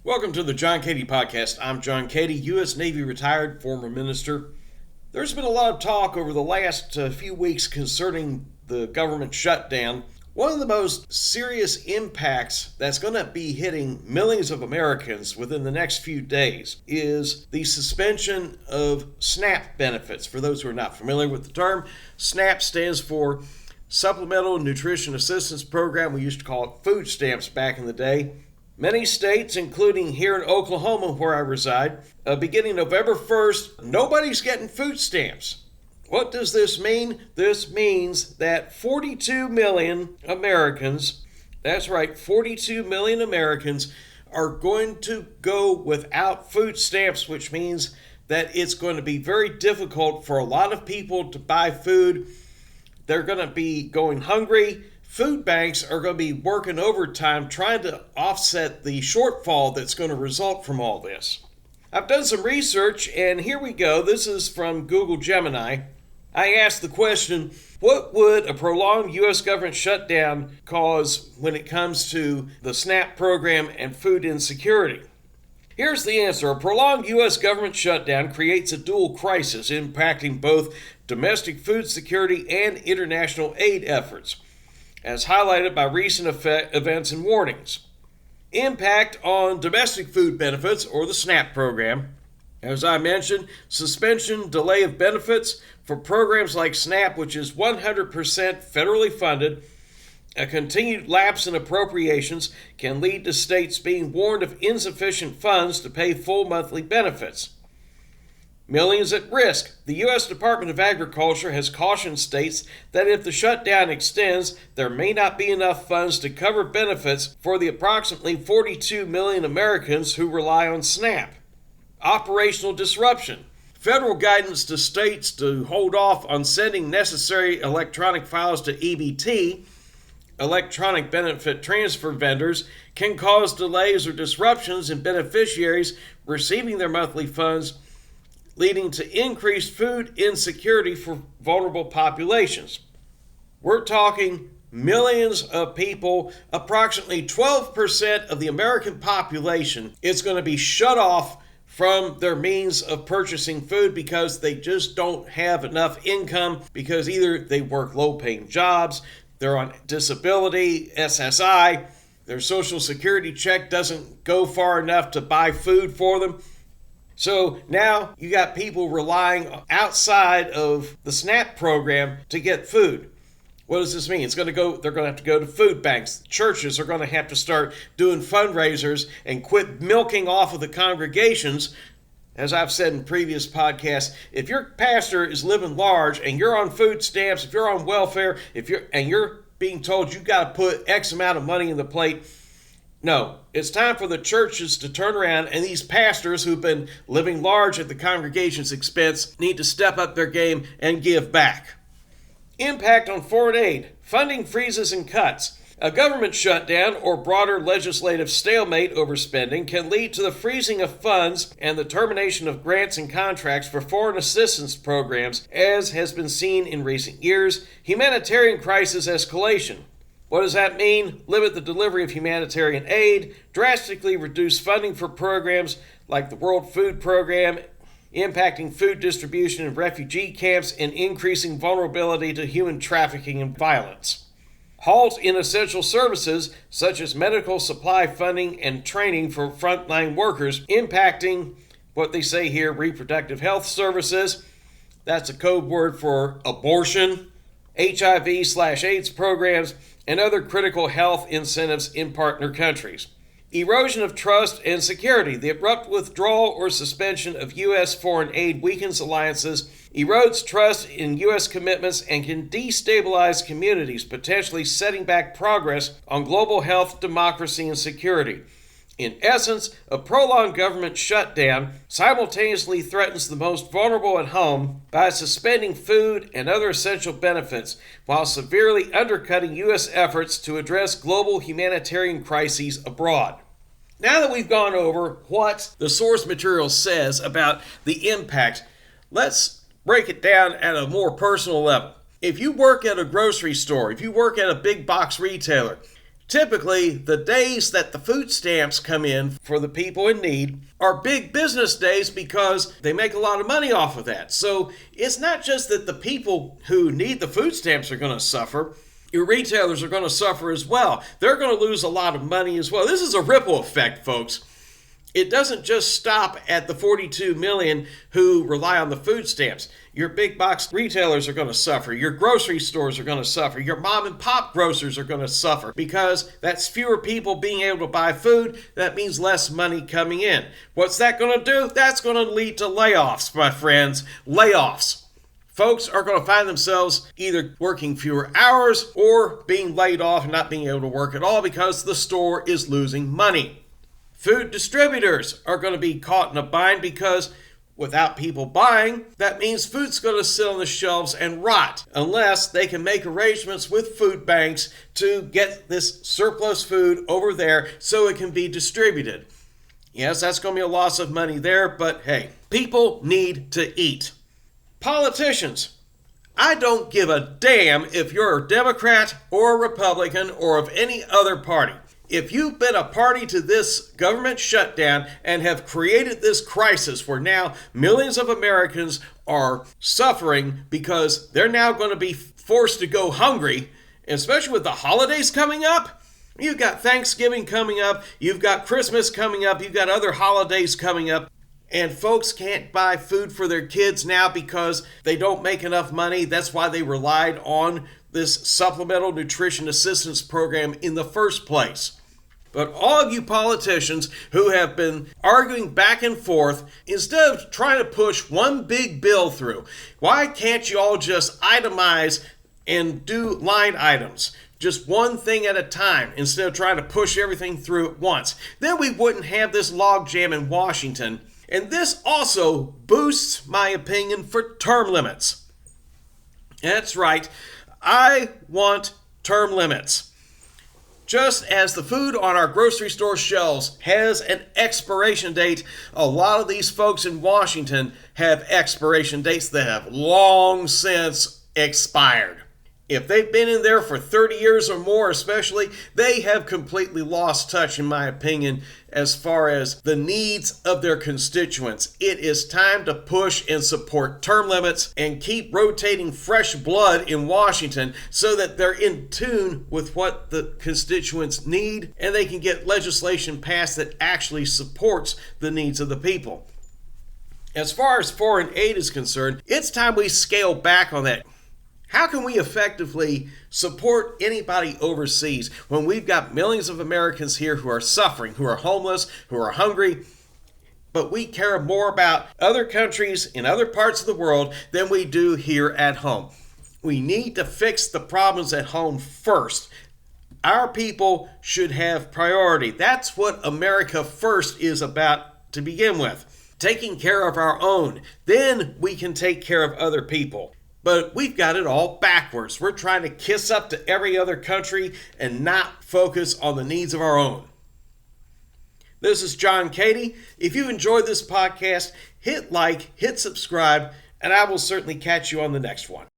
Welcome to the John Cady podcast. I'm John Cady, U.S. Navy retired, former minister. There's been a lot of talk over the last few weeks concerning the government shutdown. One of the most serious impacts that's going to be hitting millions of Americans within the next few days is the suspension of SNAP benefits. For those who are not familiar with the term, SNAP stands for Supplemental Nutrition Assistance Program. We used to call it food stamps back in the day. Many states, including here in Oklahoma where I reside, beginning November 1st, nobody's getting food stamps. What does this mean? This means that 42 million Americans, that's right, 42 million Americans are going to go without food stamps, which means that it's going to be very difficult for a lot of people to buy food. They're going to be going hungry. Food banks are going to be working overtime trying to offset the shortfall that's going to result from all this. I've done some research, and here we go. This is from Google Gemini. I asked the question, what would a prolonged U.S. government shutdown cause when it comes to the SNAP program and food insecurity? Here's the answer. A prolonged U.S. government shutdown creates a dual crisis impacting both domestic food security and international aid efforts, as highlighted by recent events and warnings. Impact on domestic food benefits, or the SNAP program. As I mentioned, suspension, delay of benefits for programs like SNAP, which is 100% federally funded. A continued lapse in appropriations can lead to states being warned of insufficient funds to pay full monthly benefits. Millions at risk. The U.S. Department of Agriculture has cautioned states that if the shutdown extends, there may not be enough funds to cover benefits for the approximately 42 million Americans who rely on SNAP. Operational disruption. Federal guidance to states to hold off on sending necessary electronic files to EBT, electronic benefit transfer vendors, can cause delays or disruptions in beneficiaries receiving their monthly funds, leading to increased food insecurity for vulnerable populations. We're talking millions of people, approximately 12% of the American population is going to be shut off from their means of purchasing food because they just don't have enough income, because either they work low-paying jobs, they're on disability, SSI, their Social Security check doesn't go far enough to buy food for them. So now you got people relying outside of the SNAP program to get food. What does this mean? They're going to have to go to food banks. Churches are going to have to start doing fundraisers and quit milking off of the congregations. As I've said in previous podcasts, if your pastor is living large and you're on food stamps, if you're on welfare, and you're being told you got to put X amount of money in the plate, no, it's time for the churches to turn around, and these pastors who've been living large at the congregation's expense need to step up their game and give back. Impact on foreign aid. Funding freezes and cuts. A government shutdown or broader legislative stalemate over spending can lead to the freezing of funds and the termination of grants and contracts for foreign assistance programs, as has been seen in recent years. Humanitarian crisis escalation. What does that mean? Limit the delivery of humanitarian aid, drastically reduce funding for programs like the World Food Program, impacting food distribution in refugee camps and increasing vulnerability to human trafficking and violence. Halt in essential services such as medical supply funding and training for frontline workers, impacting what they say here, reproductive health services. That's a code word for abortion, HIV/AIDS programs, and other critical health incentives in partner countries. Erosion of trust and security. The abrupt withdrawal or suspension of U.S. foreign aid weakens alliances, erodes trust in U.S. commitments, and can destabilize communities, potentially setting back progress on global health, democracy, and security. In essence, a prolonged government shutdown simultaneously threatens the most vulnerable at home by suspending food and other essential benefits, while severely undercutting U.S. efforts to address global humanitarian crises abroad. Now that we've gone over what the source material says about the impact, let's break it down at a more personal level. If you work at a grocery store, if you work at a big box retailer, Typically, the days that the food stamps come in for the people in need are big business days because they make a lot of money off of that. So it's not just that the people who need the food stamps are going to suffer. Your retailers are going to suffer as well. They're going to lose a lot of money as well. This is a ripple effect, folks. It doesn't just stop at the 42 million who rely on the food stamps. Your big box retailers are going to suffer. Your grocery stores are going to suffer. Your mom and pop grocers are going to suffer because that's fewer people being able to buy food. That means less money coming in. What's that going to do? That's going to lead to layoffs, my friends. Layoffs. Folks are going to find themselves either working fewer hours or being laid off and not being able to work at all because the store is losing money. Food distributors are going to be caught in a bind because without people buying, that means food's going to sit on the shelves and rot unless they can make arrangements with food banks to get this surplus food over there so it can be distributed. Yes, that's going to be a loss of money there, but hey, people need to eat. Politicians. I don't give a damn if you're a Democrat or a Republican or of any other party. If you've been a party to this government shutdown and have created this crisis where now millions of Americans are suffering because they're now going to be forced to go hungry, especially with the holidays coming up. You've got Thanksgiving coming up, you've got Christmas coming up, you've got other holidays coming up, and folks can't buy food for their kids now because they don't make enough money. That's why they relied on this supplemental nutrition assistance program in the first place. But all of you politicians who have been arguing back and forth, instead of trying to push one big bill through, why can't you all just itemize and do line items? Just one thing at a time instead of trying to push everything through at once. Then we wouldn't have this logjam in Washington. And this also boosts my opinion for term limits. That's right. I want term limits. Just as the food on our grocery store shelves has an expiration date, a lot of these folks in Washington have expiration dates that have long since expired. If they've been in there for 30 years or more especially, they have completely lost touch, in my opinion, as far as the needs of their constituents. It is time to push and support term limits and keep rotating fresh blood in Washington so that they're in tune with what the constituents need and they can get legislation passed that actually supports the needs of the people. As far as foreign aid is concerned, it's time we scale back on that. How can we effectively support anybody overseas when we've got millions of Americans here who are suffering, who are homeless, who are hungry, but we care more about other countries in other parts of the world than we do here at home? We need to fix the problems at home first. Our people should have priority. That's what America First is about to begin with. Taking care of our own. Then we can take care of other people. But we've got it all backwards. We're trying to kiss up to every other country and not focus on the needs of our own. This is John Cady. If you've enjoyed this podcast, hit like, hit subscribe, and I will certainly catch you on the next one.